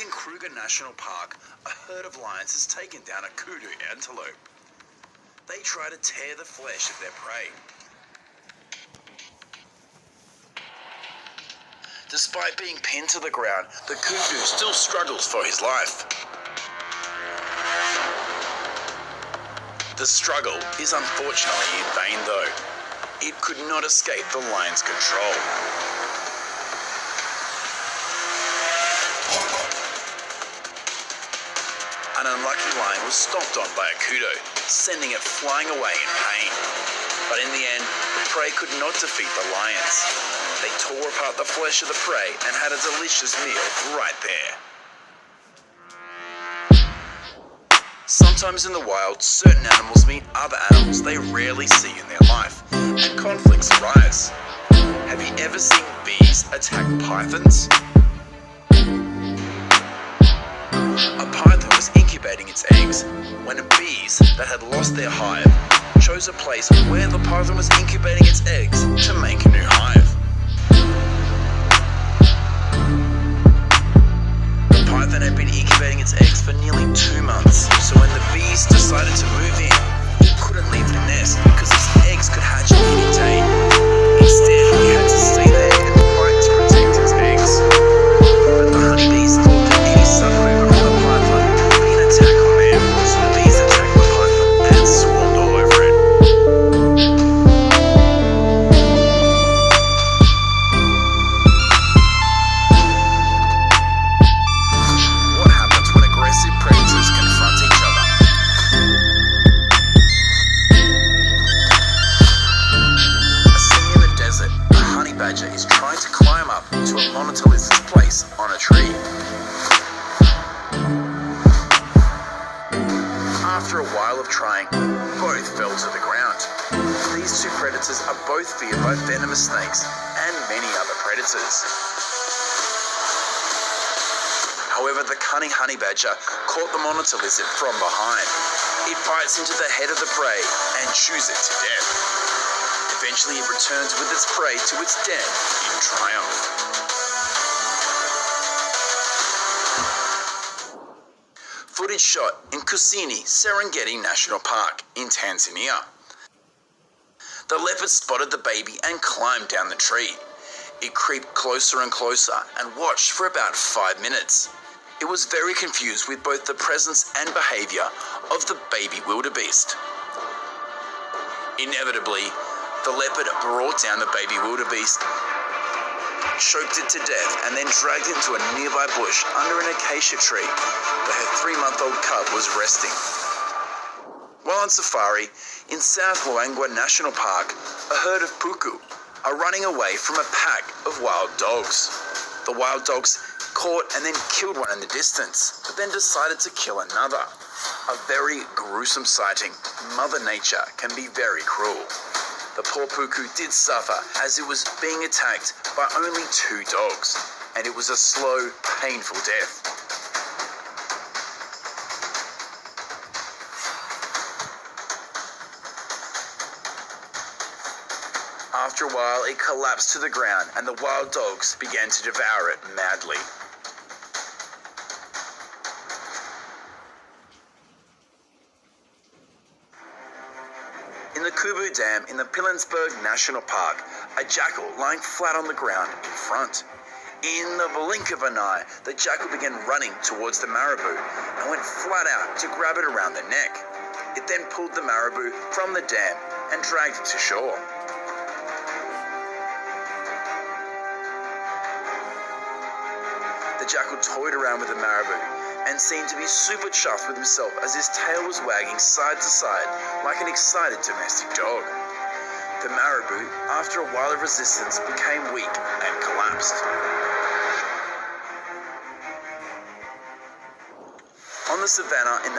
In Kruger National Park, a herd of lions has taken down a kudu antelope. They try to tear the flesh of their prey. Despite being pinned to the ground, the kudu still struggles for his life. The struggle is unfortunately in vain though. It could not escape the lion's control. An unlucky lion was stomped on by a kudu, sending it flying away in pain. But in the end, the prey could not defeat the lions. They tore apart the flesh of the prey and had a delicious meal right there. Sometimes in the wild, certain animals meet other animals they rarely see in their life, and conflicts arise. Have you ever seen bees attack pythons? A python was incubating its eggs when bees that had lost their hive chose a place where the python was incubating its eggs to make a new hive. The python had been incubating its eggs for nearly 2 months, so when the bees decided to move in, he couldn't leave the nest because his eggs could hatch any day. Instead, he had to stay there and fight to protect his eggs. But the honeybees thought that any sudden movement of the python would be an attack on them, so the bees attacked the python and swarmed all over it. What happens when aggressive predators confront each other? A scene in the desert, a honey badger is trying to climb up to a monitor lizard's place on a tree. After a while of trying, both fell to the ground. These two predators are both feared by venomous snakes and many other predators. However, the cunning honey badger caught the monitor lizard from behind. It bites into the head of the prey and chews it to death. Eventually, it returns with its prey to its den in triumph. Footage shot in Kusini, Serengeti National Park in Tanzania. The leopard spotted the baby and climbed down the tree. It creeped closer and closer and watched for about 5 minutes. It was very confused with both the presence and behavior of the baby wildebeest. Inevitably, the leopard brought down the baby wildebeest, choked it to death, and then dragged it into a nearby bush under an acacia tree where her 3-month-old cub was resting. While on safari in South Luangwa National Park, a herd of puku are running away from a pack of wild dogs. The wild dogs caught and then killed one in the distance, but then decided to kill another. A very gruesome sighting. Mother Nature can be very cruel. The poor puku did suffer as it was being attacked by only 2 dogs, and it was a slow, painful death. After a while, it collapsed to the ground and the wild dogs began to devour it madly. In the Kubu Dam in the Pilanesberg National Park, a jackal lying flat on the ground in front. In the blink of an eye, the jackal began running towards the marabou and went flat out to grab it around the neck. It then pulled the marabou from the dam and dragged it to shore. The jackal toyed around with the marabou and seemed to be super chuffed with himself as his tail was wagging side to side like an excited domestic dog. The marabou, after a while of resistance, became weak and collapsed. On the savannah in the